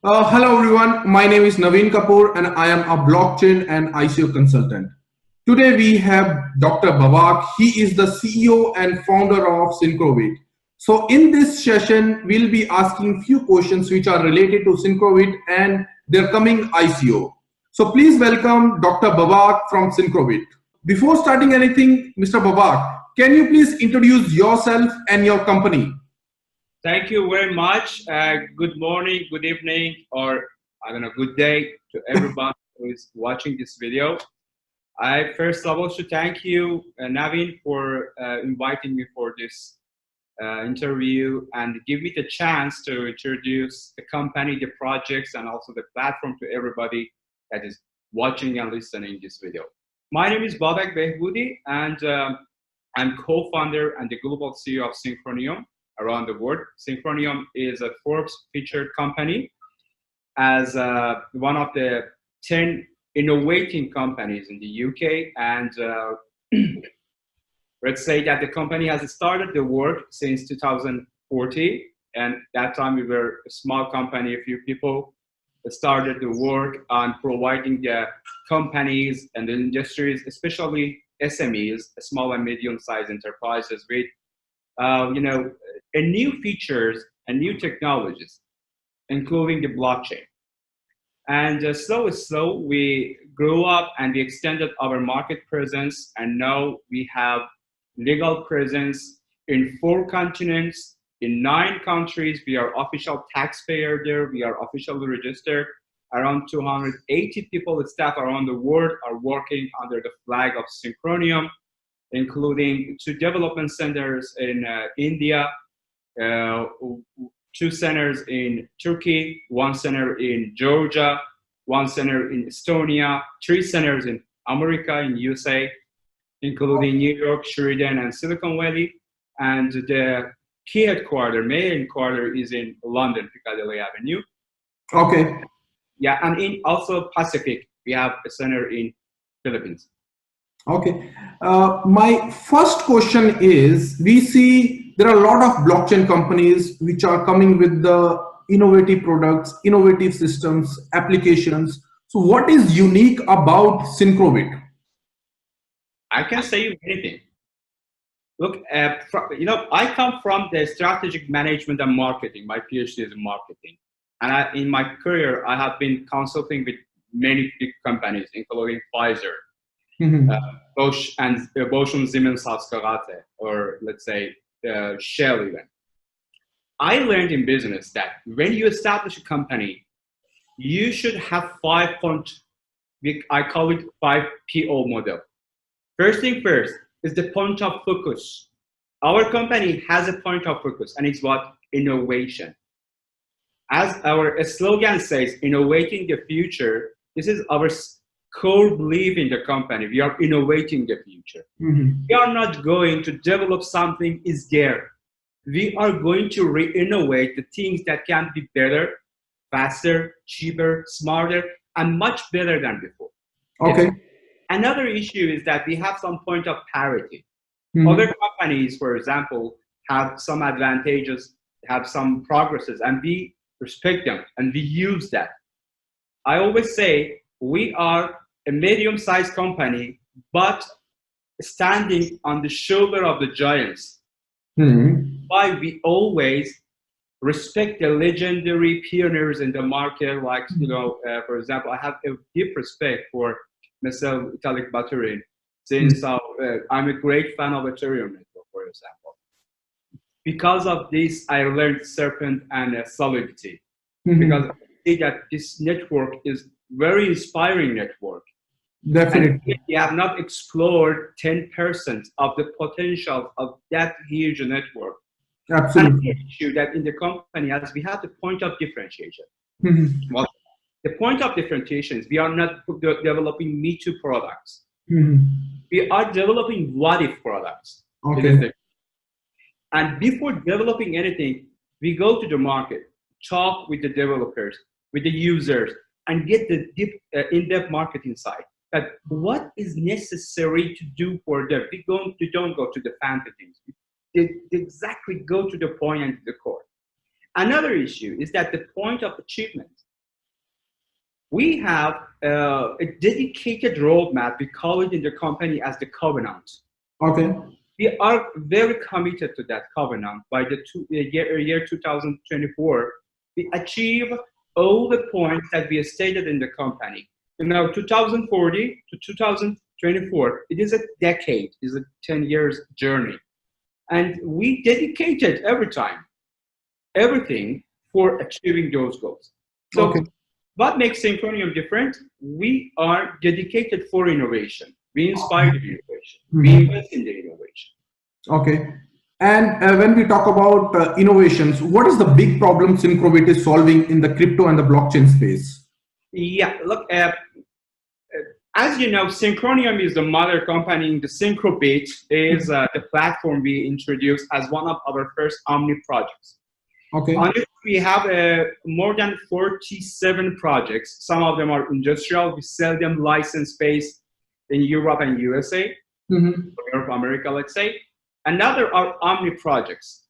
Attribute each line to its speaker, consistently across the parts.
Speaker 1: Hello everyone, my name is Naviin Kapoor and I am a blockchain and ICO consultant. Today we have Dr. Babak. He is the CEO and founder of Synchrobit. So in this session, we'll be asking few questions which are related to Synchrobit and their coming ICO. So please welcome Dr. Babak from Synchrobit. Before starting anything, Mr. Babak, can you please introduce yourself and your company?
Speaker 2: Thank you very much. Good morning, good evening, or I don't know, good day to everyone who is watching this video. I first of all should thank you, Naviin, for inviting me for this interview and give me the chance to introduce the company, the projects, and also the platform to everybody that is watching and listening this video. My name is Babak Behboudi, and I'm co-founder and the global CEO of Synchronium around the world. Synchronium is a Forbes featured company as one of the 10 innovating companies in the UK. And let's say that the company has started the work since 2014. And that time we were a small company, a few people started the work on providing the companies and the industries, especially SMEs, small and medium-sized enterprises, with a new features and new technologies, including the blockchain. And slow, we grew up and we extended our market presence, and now we have legal presence in 4 continents, in 9 countries. We are official taxpayer there. We are officially registered. Around 280 people, staff around the world are working under the flag of Synchronium, including 2 development centers in India, 2 centers in Turkey, 1 center in Georgia, 1 center in Estonia, 3 centers in America, in USA, including New York, Sheridan, and Silicon Valley. And the key main headquarters is in London, Piccadilly Avenue.
Speaker 1: Okay.
Speaker 2: Yeah, and in also Pacific, we have a center in Philippines.
Speaker 1: Okay. My first question is, we see there are a lot of blockchain companies which are coming with the innovative products, innovative systems, applications. So what is unique about Synchrobit?
Speaker 2: I can say you anything. Look, I come from the strategic management and marketing. My PhD is in marketing. And in my career, I have been consulting with many big companies, including Pfizer, Bosch and Siemens Hausgeräte, or let's say Shell even. I learned in business that when you establish a company, you should have 5 I call it 5 PO model. First thing first is the point of focus. Our company has a point of focus, and it's what? Innovation. As our slogan says, innovating the future, this is our core belief in the company. We are innovating the future. We are not going to develop something is there. We are going to re-innovate the things that can be better, faster, cheaper, smarter, and much better than before.
Speaker 1: Okay.
Speaker 2: Another issue is that we have some point of parity. Other companies, for example, have some advantages, have some progresses, and we respect them and we use that. I always say we are a medium-sized company, but standing on the shoulder of the giants. Why we always respect the legendary pioneers in the market, like, for example, I have a deep respect for Mr. Vitalik Buterin, since I'm a great fan of Ethereum network, for example. Because of this, I learned Serpent and Solidity. Because I see that this network is very inspiring network.
Speaker 1: Definitely.
Speaker 2: And we have not explored 10% of the potential of that huge network.
Speaker 1: Absolutely.
Speaker 2: And the issue that in the company, as we have the point of differentiation. Well, the point of differentiation is we are not developing Me Too products. We are developing what-if products.
Speaker 1: Okay.
Speaker 2: And before developing anything, we go to the market, talk with the developers, with the users, and get the deep, in-depth market insight. That what is necessary to do for them. We don't go to the fancy things. They exactly go to the point and to the core. Another issue is that the point of achievement. We have a dedicated roadmap. We call it in the company as the covenant.
Speaker 1: Okay.
Speaker 2: We are very committed to that covenant. By the year 2024, we achieve all the points that we stated in the company. 2040 to 2024, it is a decade, it is a 10 years journey. And we dedicated everything for achieving those goals. So
Speaker 1: Okay.
Speaker 2: what makes Synchronium different? We are dedicated for innovation. We inspire the innovation. We invest in the innovation.
Speaker 1: Okay. And when we talk about innovations, what is the big problem Synchrobit is solving in the crypto and the blockchain space?
Speaker 2: Yeah, look, as you know, Synchronium is the mother company. The Synchrobit is the platform we introduced as one of our first Omni projects.
Speaker 1: Okay.
Speaker 2: On it, we have more than 47 projects. Some of them are industrial. We sell them license-based in Europe and USA, Europe, America, let's say. Another are Omni projects.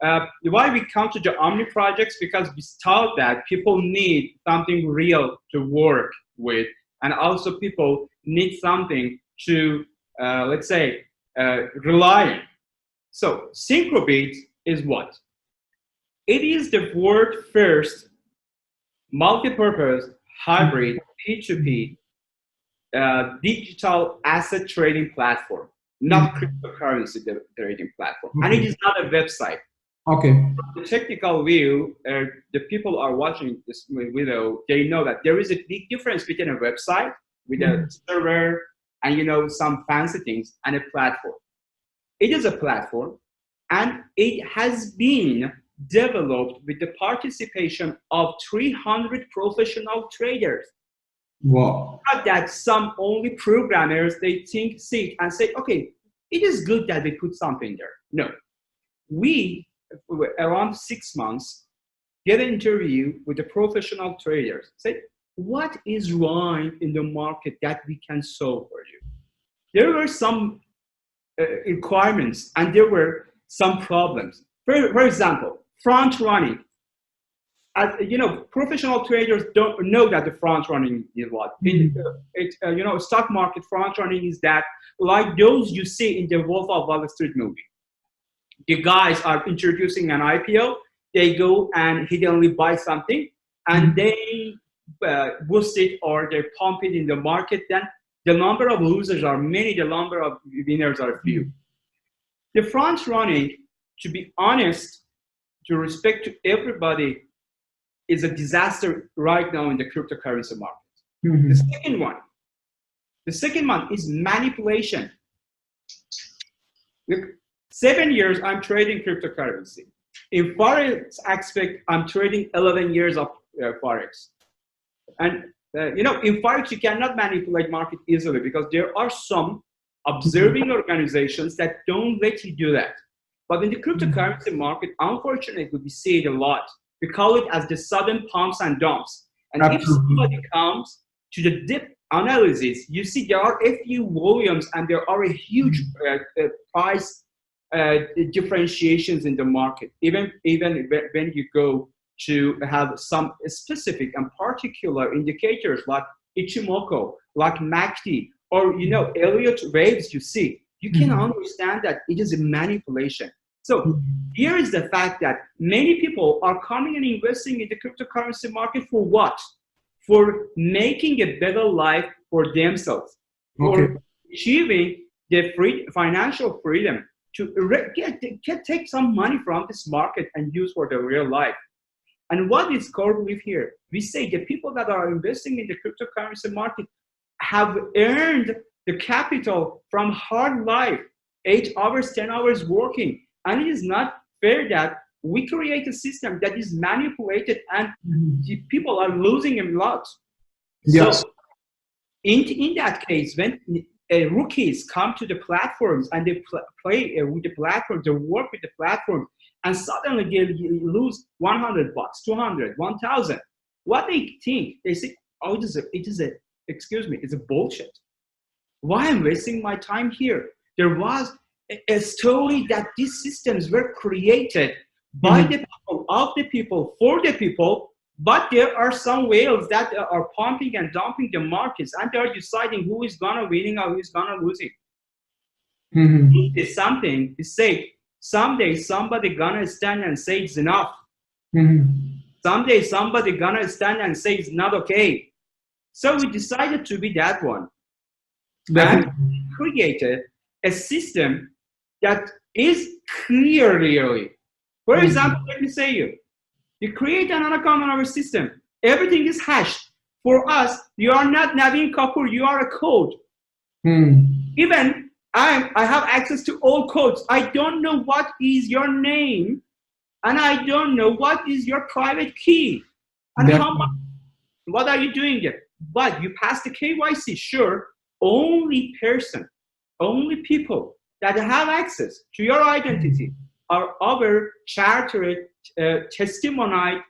Speaker 2: Why we come to the Omni projects? Because we thought that people need something real to work with. And also people need something to, let's say, rely on. So Synchrobit is what? It is the world's first multi-purpose hybrid P2P digital asset trading platform, not cryptocurrency trading platform. And it is not a website.
Speaker 1: Okay.
Speaker 2: From the technical view, the people are watching this video, they know that there is a big difference between a website with a server and some fancy things and a platform. It is a platform, and it has been developed with the participation of 300 professional traders.
Speaker 1: Wow.
Speaker 2: Not that some only programmers, they see it and say, okay, it is good that we put something there. No. We, around 6 months, get an interview with the professional traders. Say, what is wrong in the market that we can solve for you? There were some requirements and there were some problems. For example, front running. Professional traders don't know that the front running is what. Stock market front running is that like those you see in the Wolf of Wall Street movie. The guys are introducing an IPO, they go and hiddenly buy something, and they boost it or they pump it in the market. Then the number of losers are many, the number of winners are few. The front running, to be honest, to respect to everybody, is a disaster right now in the cryptocurrency market. The second one is manipulation. Look, 7 years I'm trading cryptocurrency. In Forex aspect, I'm trading 11 years of Forex. And in Forex, you cannot manipulate market easily because there are some observing organizations that don't let you do that. But in the cryptocurrency market, unfortunately, we see it a lot. We call it as the sudden pumps and dumps. And if somebody comes to the dip analysis, you see there are a few volumes and there are a huge price differentiations in the market. Even when you go to have some specific and particular indicators like Ichimoku, like MACD, or Elliott waves, you can understand that it is a manipulation. So here is the fact that many people are coming and investing in the cryptocurrency market for what? For making a better life for themselves, for achieving the financial freedom to take some money from this market and use for the real life. And what is core belief here? We say the people that are investing in the cryptocurrency market have earned the capital from hard life, 8 hours, 10 hours working. And it is not fair that we create a system that is manipulated and the people are losing a lot.
Speaker 1: Yes.
Speaker 2: So in that case, when rookies come to the platforms and they play with the platform, they work with the platform, and suddenly they lose $100, 200, 1,000. What they think? They say, "Oh, it's a bullshit. Why am I wasting my time here?" There was a story that these systems were created by the people, of the people, for the people, But there are some whales that are pumping and dumping the markets, and they're deciding who is gonna winning or who is gonna losing. It's something to say. Someday somebody gonna stand and say it's enough. Someday somebody gonna stand and say it's not okay. So we decided to be that one. And created a system that is clearly. For example, let me say you create an account on our system. Everything is hashed. For us, you are not Naviin Kapoor, you are a code. Even I have access to all codes. I don't know what is your name, and I don't know what is your private key, and what are you doing there. But you pass the KYC, sure. Only people that have access to your identity are our chartered, testimonied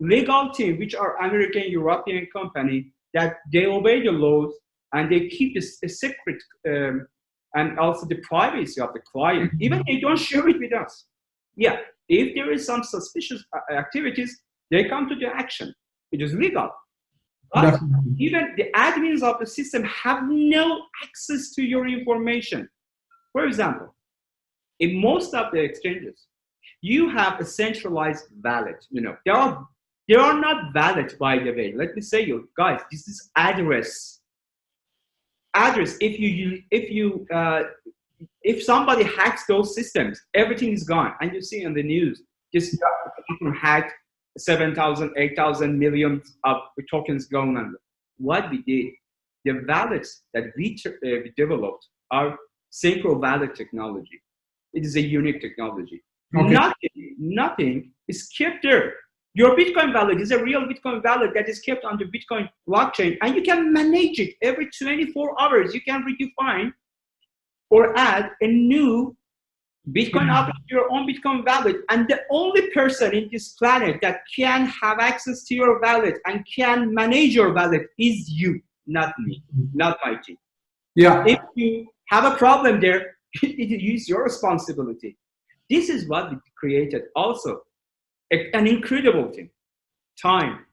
Speaker 2: legal team, which are American, European company, that they obey the laws and they keep a secret and also the privacy of the client. Even they don't share it with us. Yeah, if there is some suspicious activities, they come to the action. It is legal. But even the admins of the system have no access to your information. For example, in most of the exchanges, you have a centralized wallet. You know, they are not valid, by the way. Let me say you guys, this is address. Address. If somebody hacks those systems, everything is gone. And you see on the news, just people hacked 7,000, 8,000 million of tokens going on. What we did, the wallets that we developed are Synchro wallet technology. It is a unique technology. Nothing is kept there. Your Bitcoin wallet is a real Bitcoin wallet that is kept on the Bitcoin blockchain, and you can manage it every 24 hours. You can redefine or add a new Bitcoin object to your own Bitcoin wallet. And the only person in this planet that can have access to your wallet and can manage your wallet is you, not me, not my team.
Speaker 1: Yeah.
Speaker 2: If you have a problem there, it is your responsibility. This is what we created also. An incredible thing. Time.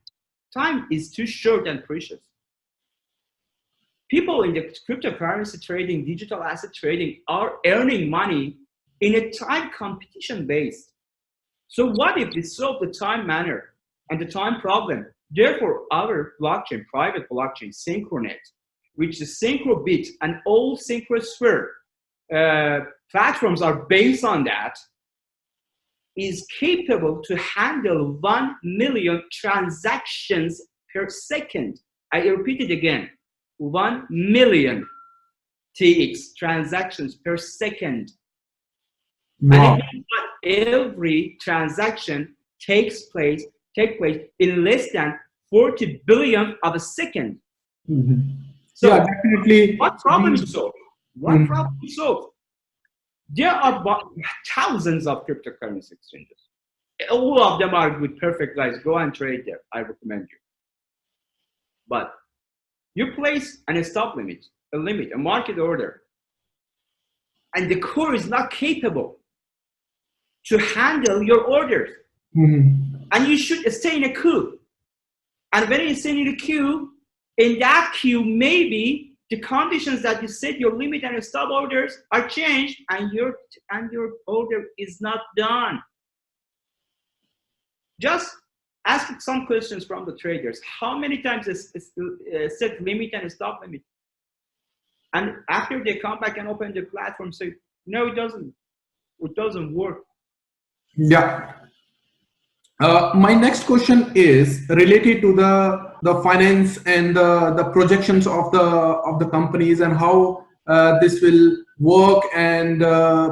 Speaker 2: Time is too short and precious. People in the cryptocurrency trading, digital asset trading are earning money in a time competition based. So what if we solve the time manner and the time problem? Therefore, our blockchain, private blockchain, Synchronet, which is Synchrobit and all Synchrosphere platforms are based on that, is capable to handle 1 million transactions per second. I repeat it again, 1 million TX transactions per second.
Speaker 1: Wow.
Speaker 2: And every transaction takes place in less than 40 billion of a second. So
Speaker 1: yeah, definitely.
Speaker 2: What problem is solved? What problem is solved? There are thousands of cryptocurrency exchanges. All of them are with perfect guys. Go and trade there. I recommend you. But you place a stop limit, a market order, and the core is not capable to handle your orders. And you should stay in a queue. And when you stay in a queue, in that queue, maybe the conditions that you set your limit and stop orders are changed, and your order is not done. Just ask some questions from the traders. How many times is set limit and stop limit? And after they come back and open the platform, say, no, it doesn't. It doesn't work.
Speaker 1: Yeah. My next question is related to the finance and the projections of the companies and how this will work and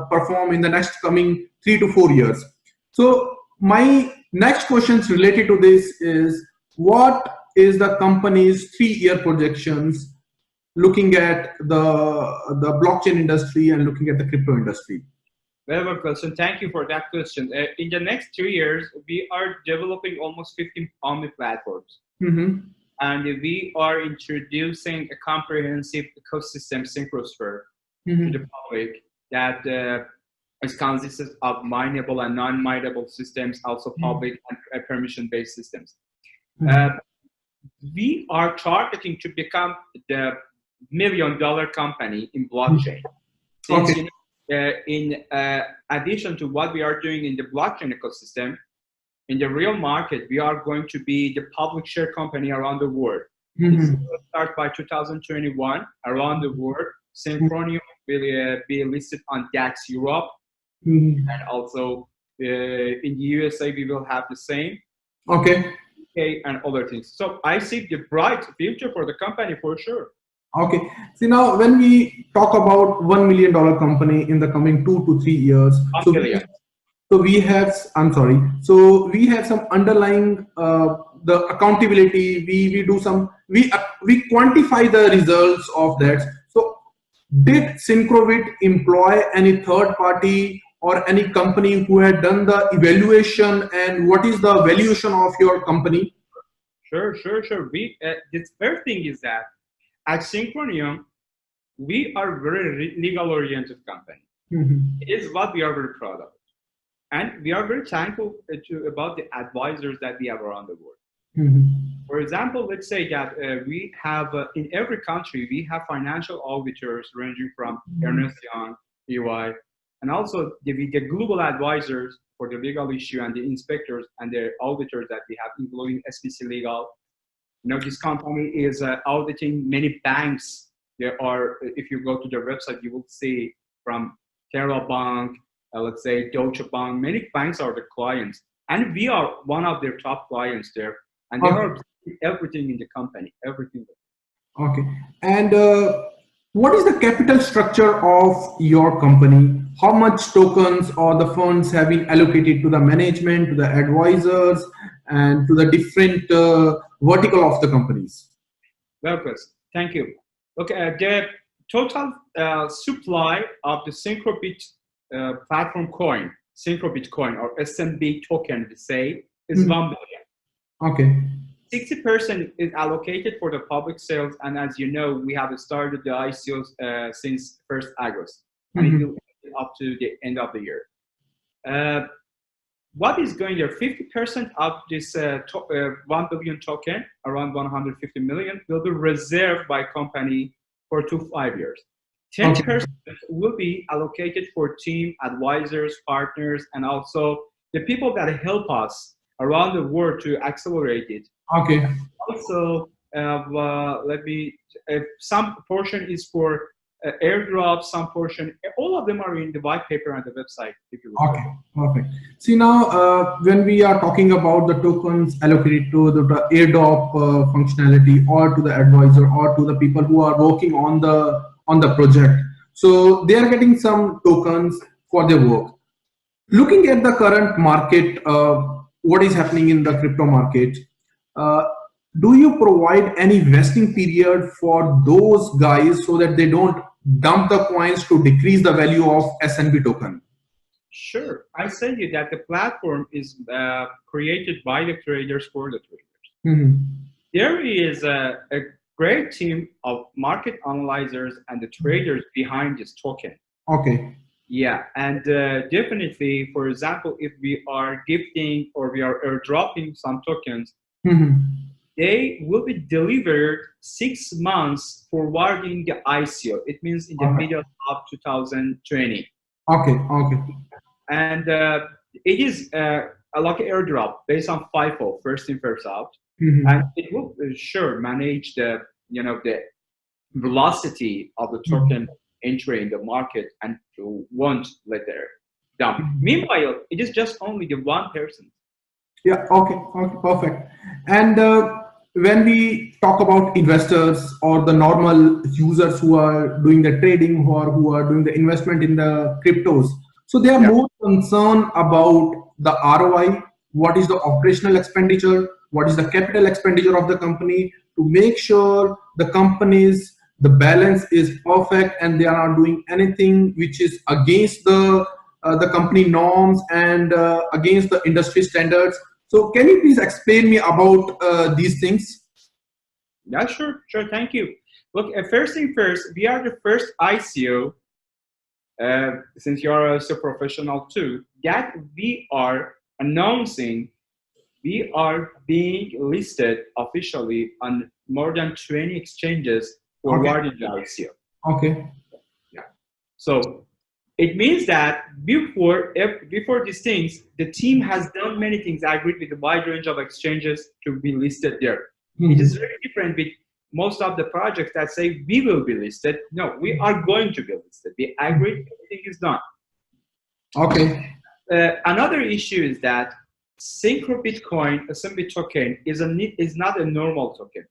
Speaker 1: perform in the next coming 3 to 4 years. So my next questions related to this is, what is the company's 3-year projections looking at the blockchain industry and looking at the crypto industry?
Speaker 2: Very good question. Thank you for that question. In the next 3 years, we are developing almost 15 Omni platforms. And we are introducing a comprehensive ecosystem, Synchrosphere, to the public that is consisted of mineable and non-mineable systems, also public and permission-based systems. Uh, we are targeting to become the $1 million company in blockchain. Since
Speaker 1: Okay.
Speaker 2: in addition to what we are doing in the blockchain ecosystem, in the real market, we are going to be the public share company around the world. It's going to start by 2021 around the world. Synchronium will be listed on DAX Europe, and also in the USA we will have the same.
Speaker 1: Okay.
Speaker 2: UK and other things. So I see the bright future for the company for sure.
Speaker 1: Okay. See, now when we talk about $1 million company in the coming 2 to 3 years,
Speaker 2: 1 billion.
Speaker 1: we have, I'm sorry, so we have some underlying the accountability. We do some, we quantify the results of that. So did Synchrobit employ any third party or any company who had done the evaluation, and what is the valuation of your company?
Speaker 2: Sure. We the first thing is that at Synchronium, we are very legal-oriented company. It is what we are very proud of, and we are very thankful about the advisors that we have around the world. For example, let's say that we have in every country we have financial auditors ranging from Ernst & Young, EY, and also the global advisors for the legal issue, and the inspectors and the auditors that we have, including SPC Legal. This company is auditing many banks. There are, if you go to their website, you will see from Terra Bank, let's say Deutsche Bank, many banks are the clients, and we are one of their top clients there, and they are everything in the company, everything.
Speaker 1: Okay. And what is the capital structure of your company? How much tokens or the funds have been allocated to the management, to the advisors, and to the different vertical of the companies?
Speaker 2: Well, Chris, thank you. Okay, the total supply of the Synchrobit platform coin, Synchrobit coin or SMB token, we say, is 1 billion.
Speaker 1: Okay.
Speaker 2: 60% is allocated for the public sales, and as you know, we have started the ICOs since 1st August, and it will be up to the end of the year. What is going there? 50% of this 1 billion token, around 150 million, will be reserved by company for 2 to 5 years. 10% will be allocated for team, advisors, partners, and also the people that help us around the world to accelerate it.
Speaker 1: Okay.
Speaker 2: Also, some portion is for airdrop, some portion, all of them are in the white paper on the website. If you
Speaker 1: okay, perfect. See, now when we are talking about the tokens allocated to the airdrop functionality, or to the advisor, or to the people who are working on the project, so they are getting some tokens for their work. Looking at the current market, what is happening in the crypto market, do you provide any vesting period for those guys so that they don't dump the coins to decrease the value of SNB token?
Speaker 2: Sure. I said you that the platform is created by the traders for the traders. There is a great team of market analyzers and the traders behind this token.
Speaker 1: Okay.
Speaker 2: Yeah, and definitely, for example, if we are gifting or we are airdropping some tokens, they will be delivered 6 months forwarding the ICO. It means in the middle of 2020.
Speaker 1: Okay.
Speaker 2: And it is like an airdrop based on FIFO, first in, first out. And it will manage the the velocity of the token entry in the market and won't let there down. Meanwhile, it is just only the one person.
Speaker 1: Yeah. Okay. Perfect. And when we talk about investors or the normal users who are doing the trading or who are doing the investment in the cryptos, so they are more concerned about the ROI. What is the operational expenditure? What is the capital expenditure of the company, to make sure the balance is perfect and they are not doing anything which is against the company norms and against the industry standards. So can you please explain me about these things?
Speaker 2: Yeah, sure. Thank you. Look, first thing first, we are the first ICO, since you are also professional too, that we are announcing we are being listed officially on more than 20 exchanges forwarding the ICO.
Speaker 1: Okay.
Speaker 2: Yeah. So it means that before these things, the team has done many things, agreed with a wide range of exchanges to be listed there. It is very different with most of the projects that say we will be listed. No, we are going to be listed. We agreed, everything is done.
Speaker 1: Okay.
Speaker 2: Another issue is that Synchrobit coin, a Synchrobit token, is not a normal token.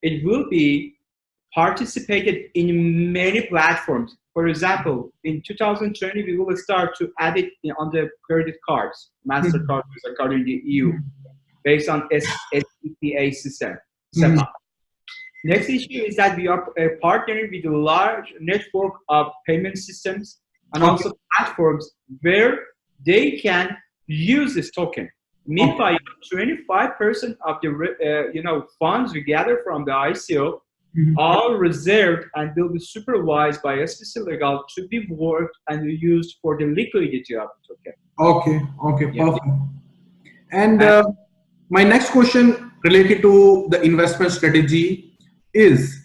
Speaker 2: It will be participated in many platforms. For example, in 2020, we will start to add it on the credit cards, MasterCard, Visa card in the EU, based on SEPA system. SEPA. Next issue is that we are partnering with a large network of payment systems and also platforms where they can use this token. Meanwhile, 25% of the funds we gather from the ICO are reserved and will be supervised by SPC Legal to be worked and used for the liquidity of the token.
Speaker 1: Okay, perfect. And my next question related to the investment strategy is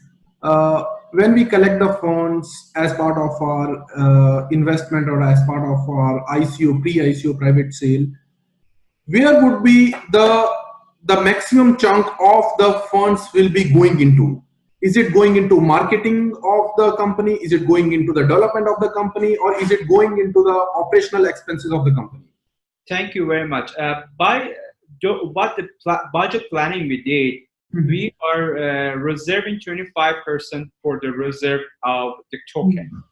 Speaker 1: when we collect the funds as part of our investment or as part of our ICO, pre-ICO private sale, where would be the maximum chunk of the funds will be going into? Is it going into marketing of the company? Is it going into the development of the company? Or is it going into the operational expenses of the company?
Speaker 2: Thank you very much. What the budget planning we did, we are reserving 25% for the reserve of the token.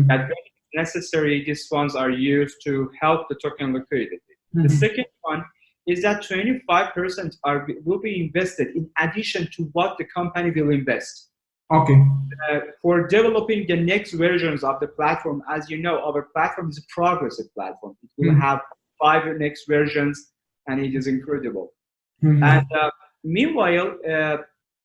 Speaker 2: That when necessary, these funds are used to help the token liquidity. The second one is that 25% will be invested in addition to what the company will invest.
Speaker 1: Okay.
Speaker 2: For developing the next versions of the platform, as you know, our platform is a progressive platform. It will have 5 next versions, and it is incredible. And meanwhile,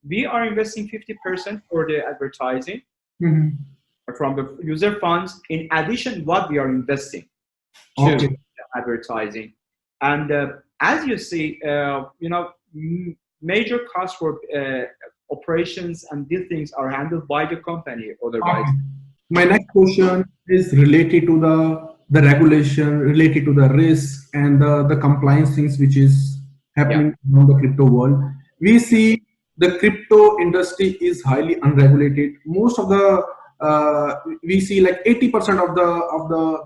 Speaker 2: we are investing 50% for the advertising from the user funds. In addition, what we are investing to advertising, and as you see, major costs for operations and these things are handled by the company. Otherwise,
Speaker 1: my next question is related to the regulation, related to the risk and the compliance things which is happening in the crypto world. We see the crypto industry is highly unregulated. Most of the we see like 80% of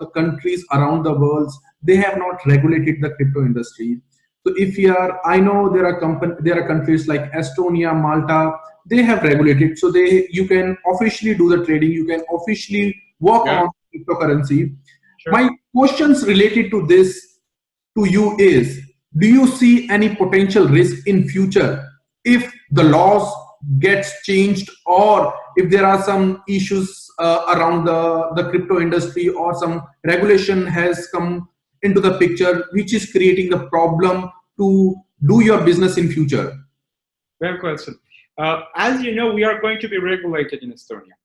Speaker 1: the countries around the world, they have not regulated the crypto industry. So if you are, I know there are countries like Estonia, Malta, they have regulated. So you can officially do the trading, you can officially work on cryptocurrency.
Speaker 2: Sure.
Speaker 1: My questions related to this to you is, do you see any potential risk in future if the laws gets changed, or if there are some issues around the crypto industry, or some regulation has come into the picture which is creating the problem to do your business in future?
Speaker 2: Very question. As you know, we are going to be regulated in Estonia.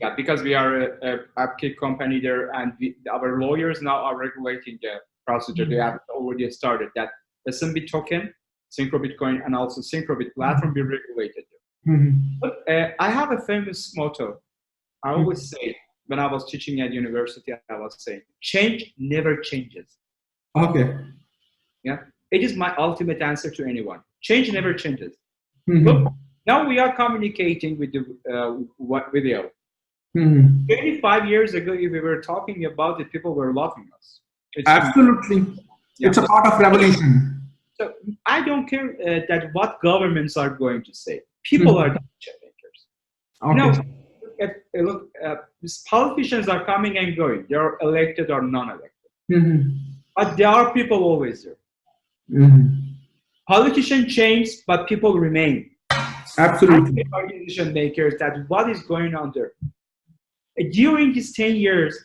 Speaker 2: Yeah, because we are a upkeep company there, and our lawyers now are regulating the procedure. They have already started that the SYNCHRONIUM token, Synchrobit coin, and also Synchrobit platform be regulated there. But I have a famous motto. I always say, when I was teaching at university, I was saying, change never changes.
Speaker 1: Okay.
Speaker 2: Yeah, it is my ultimate answer to anyone. Change never changes. Look, now we are communicating with the video. 25 years ago, if we were talking about it, people were laughing at us.
Speaker 1: Absolutely. It's a part of revolution.
Speaker 2: So I don't care that what governments are going to say. People are the makers. Look, these politicians are coming and going. They are elected or non-elected. But there are people always there. Politicians change, but people remain.
Speaker 1: Absolutely.
Speaker 2: Are decision makers that what is going on there. During these 10 years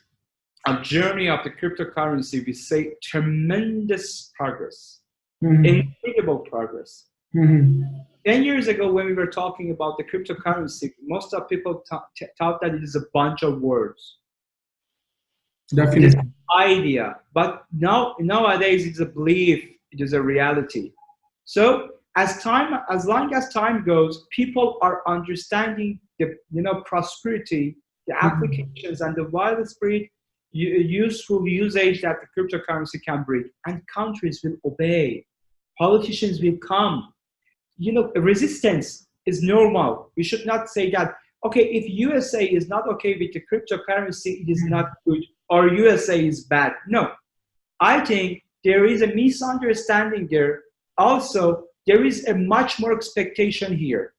Speaker 2: of journey of the cryptocurrency, we see tremendous progress, incredible progress. 10 years ago, when we were talking about the cryptocurrency, most of people thought that it is a bunch of words.
Speaker 1: Definitely.
Speaker 2: It is an idea, but nowadays it's a belief, It is a reality. So as long as time goes, people are understanding the prosperity, the applications, and the widespread useful usage that the cryptocurrency can bring, and countries will obey. Politicians will come. Resistance is normal. We should not say that, okay, if USA is not okay with the cryptocurrency, it is not good, or USA is bad. No, I think there is a misunderstanding there. Also, there is a much more expectation here.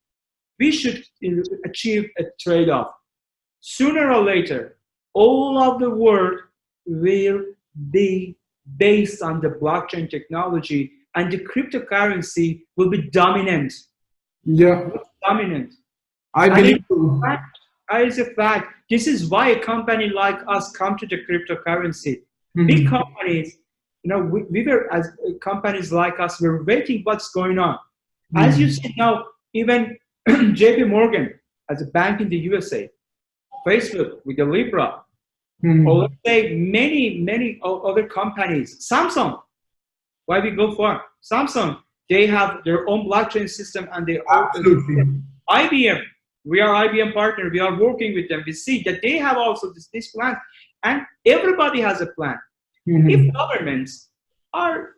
Speaker 2: We should achieve a trade-off. Sooner or later, all of the world will be based on the blockchain technology, and the cryptocurrency will be dominant.
Speaker 1: Yeah.
Speaker 2: Dominant.
Speaker 1: I believe so.
Speaker 2: It's a fact. This is why a company like us come to the cryptocurrency. Big companies, we were, as companies like us, we're waiting what's going on. As you see now, even JP Morgan as a bank in the USA, Facebook with the Libra, or let's say many other companies, Samsung, why we go for Samsung, they have their own blockchain system, and they
Speaker 1: Absolutely.
Speaker 2: IBM, we are IBM partner, we are working with them. We see that they have also this plan, and everybody has a plan. If governments are,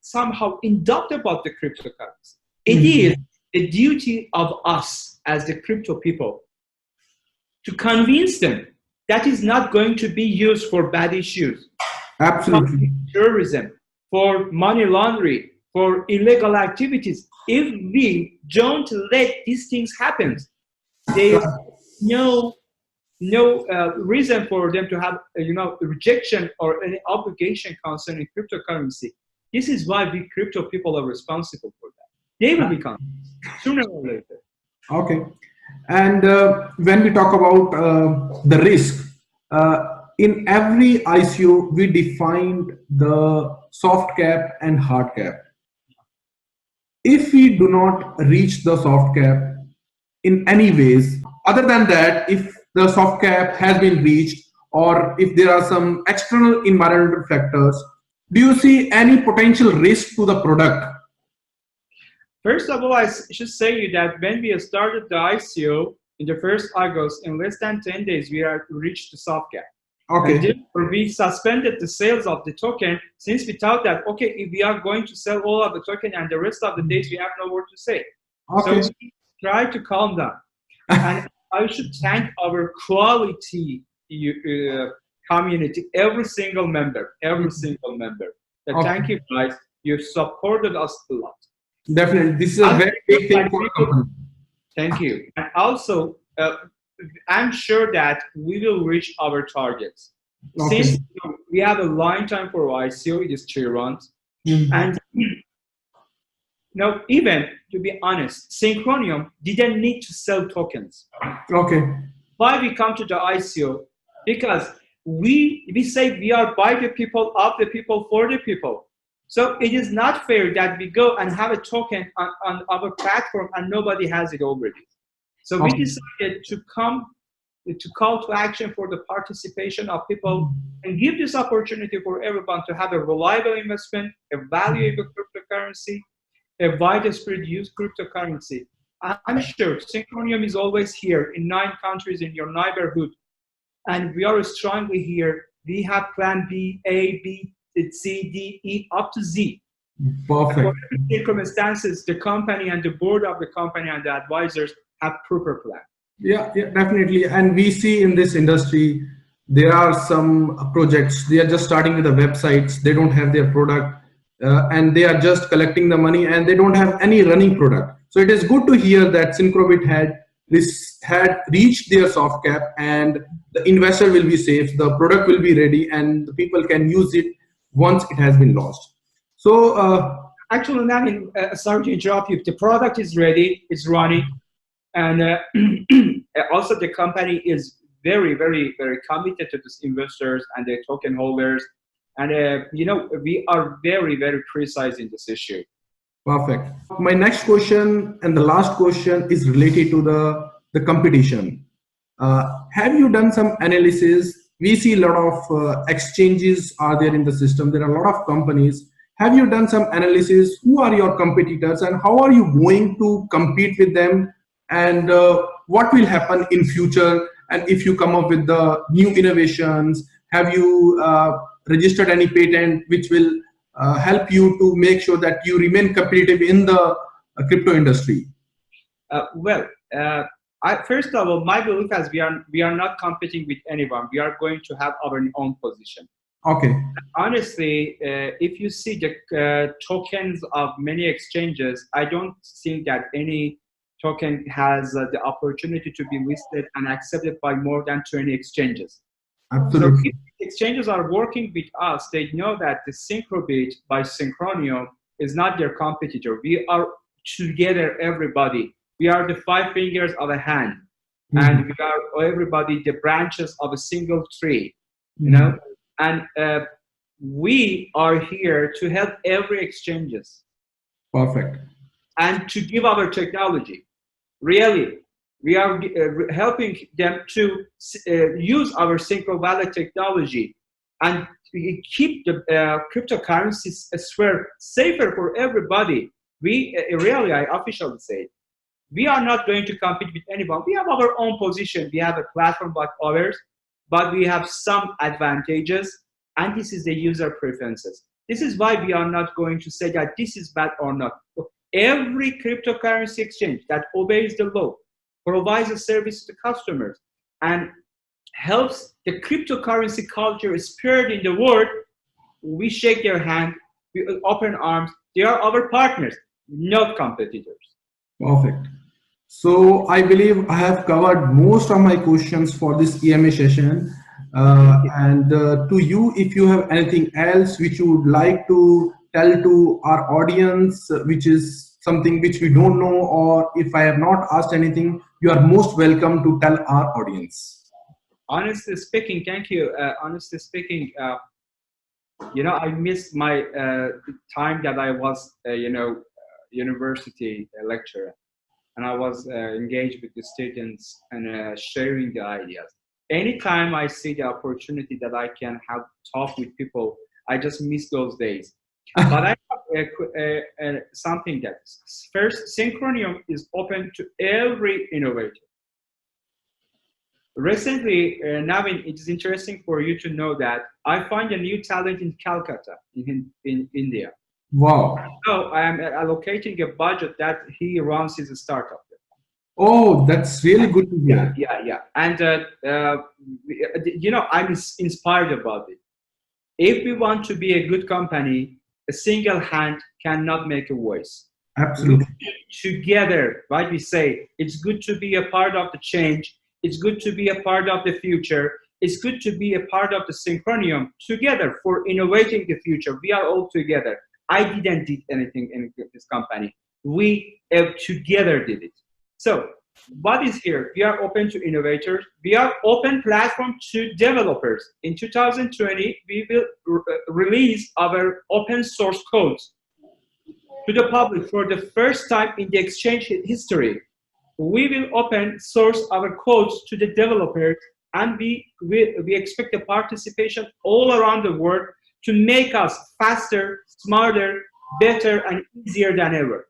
Speaker 2: somehow induct about the cryptocurrency, it is a duty of us as the crypto people to convince them that is not going to be used for bad issues.
Speaker 1: Absolutely.
Speaker 2: For terrorism, for money laundering, for illegal activities. If we don't let these things happen, there is no reason for them to have rejection or any obligation concerning cryptocurrency. This is why we crypto people are responsible for that. They will become sooner or later.
Speaker 1: Okay. And when we talk about the risk, in every ICO, we defined the soft cap and hard cap. If we do not reach the soft cap in any ways, other than that, if the soft cap has been reached, or if there are some external environmental factors, do you see any potential risk to the product?
Speaker 2: First of all, I should say you that when we started the ICO in the first August, in less than 10 days, we have reached the soft cap.
Speaker 1: Okay.
Speaker 2: And therefore, we suspended the sales of the token, since we thought that, okay, if we are going to sell all of the token and the rest of the days we have no word to say.
Speaker 1: Okay.
Speaker 2: So we try to calm down. And I should thank our quality community, every single member. Thank you guys. You supported us a lot.
Speaker 1: Definitely. This is a very big thing for a company.
Speaker 2: Thank you. And also, I'm sure that we will reach our targets.
Speaker 1: Okay.
Speaker 2: Since we have a line time for ICO, it is 3 rounds. And even to be honest, Synchronium didn't need to sell tokens.
Speaker 1: Okay.
Speaker 2: Why we come to the ICO? Because we say we are by the people, of the people, for the people. So it is not fair that we go and have a token on our platform and nobody has it already. So we decided to call to action for the participation of people and give this opportunity for everyone to have a reliable investment, a valuable cryptocurrency, a widespread use cryptocurrency. I'm sure Synchronium is always here in 9 countries in your neighborhood, and we are strongly here. We have plan B, A, B, C, D, E, up to Z.
Speaker 1: Perfect.
Speaker 2: For every circumstances, the company and the board of the company and the advisors have proper plan.
Speaker 1: Yeah, definitely. And we see in this industry, there are some projects, they are just starting with the websites, they don't have their product, and they are just collecting the money and they don't have any running product. So it is good to hear that Synchrobit had reached their soft cap and the investor will be safe, the product will be ready, and the people can use it once it has been launched. So
Speaker 2: actually, Naviin, sorry to interrupt you. The product is ready, it's running, and also the company is very, very, very committed to these investors and the token holders, and we are very, very precise in this issue.
Speaker 1: Perfect. My next question and the last question is related to the competition. Have you done some analysis? We see a lot of exchanges are there in the system. There are a lot of companies. have you done some analysis? Who are your competitors and how are you going to compete with them? And what will happen in future? And if you come up with the new innovations, have you registered any patent which will help you to make sure that you remain competitive in the crypto industry?
Speaker 2: Well, first of all, my belief is we are not competing with anyone. We are going to have our own position.
Speaker 1: Okay.
Speaker 2: Honestly, if you see the tokens of many exchanges, I don't think that any token has the opportunity to be listed and accepted by more than 20 exchanges.
Speaker 1: Absolutely.
Speaker 2: So if exchanges are working with us, they know that the Synchrobit by Synchronium is not their competitor. We are together, everybody. We are the 5 fingers of a hand, and we are everybody the branches of a single tree, you know. And we are here to help every exchanges.
Speaker 1: Perfect.
Speaker 2: And to give our technology. Really, we are helping them to use our Synchro Wallet technology and keep the cryptocurrency sphere safer for everybody. We really, I officially say, we are not going to compete with anyone. We have our own position. We have a platform like others, but we have some advantages, and this is the user preferences. This is why we are not going to say that this is bad or not. Every cryptocurrency exchange that obeys the law, provides a service to customers, and helps the cryptocurrency culture spread in the world, we shake their hand, we open arms. They are our partners, not competitors.
Speaker 1: Perfect. So I believe I have covered most of my questions for this EMA session. And to you, if you have anything else which you would like to tell to our audience, which is something which we don't know, or if I have not asked anything, you are most welcome to tell our audience.
Speaker 2: Honestly speaking, thank you. Honestly speaking, you know, I missed my time that I was, you know, university lecturer, and I was engaged with the students and sharing the ideas. Anytime I see the opportunity that I can have talk with people, I just miss those days. But I have something that first, Synchronium is open to every innovator. Recently, Naviin, it is interesting for you to know that I find a new talent in Calcutta, in India.
Speaker 1: Wow.
Speaker 2: So I am allocating a budget that he runs his startup.
Speaker 1: Oh, that's really good to hear.
Speaker 2: Yeah. And, you know, I'm inspired about it. If we want to be a good company, a single hand cannot make a voice.
Speaker 1: Absolutely.
Speaker 2: Together, right? We say it's good to be a part of the change. It's good to be a part of the future. It's good to be a part of the Synchronium together for innovating the future. We are all together. I didn't do anything in this company. We together did it. So what is here? We are open to innovators. We are open platform to developers. In 2020, we will release our open source codes to the public for the first time in the exchange history. We will open source our codes to the developers, and we expect the participation all around the world to make us faster, smarter, better, and easier than ever.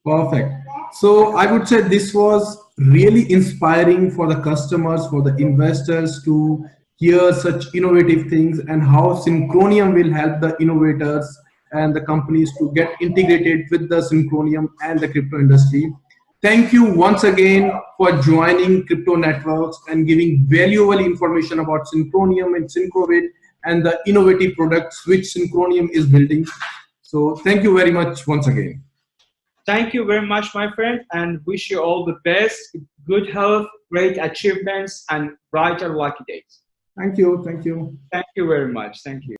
Speaker 1: Perfect. So I would say this was really inspiring for the customers, for the investors to hear such innovative things, and how Synchronium will help the innovators and the companies to get integrated with the Synchronium and the crypto industry. Thank you once again for joining Crypto Networks and giving valuable information about Synchronium and Synchrobit and the innovative products which Synchronium is building. So thank you very much once again.
Speaker 2: Thank you very much, my friend, and wish you all the best, good health, great achievements, and brighter lucky days.
Speaker 1: Thank you. Thank you.
Speaker 2: Thank you very much. Thank you.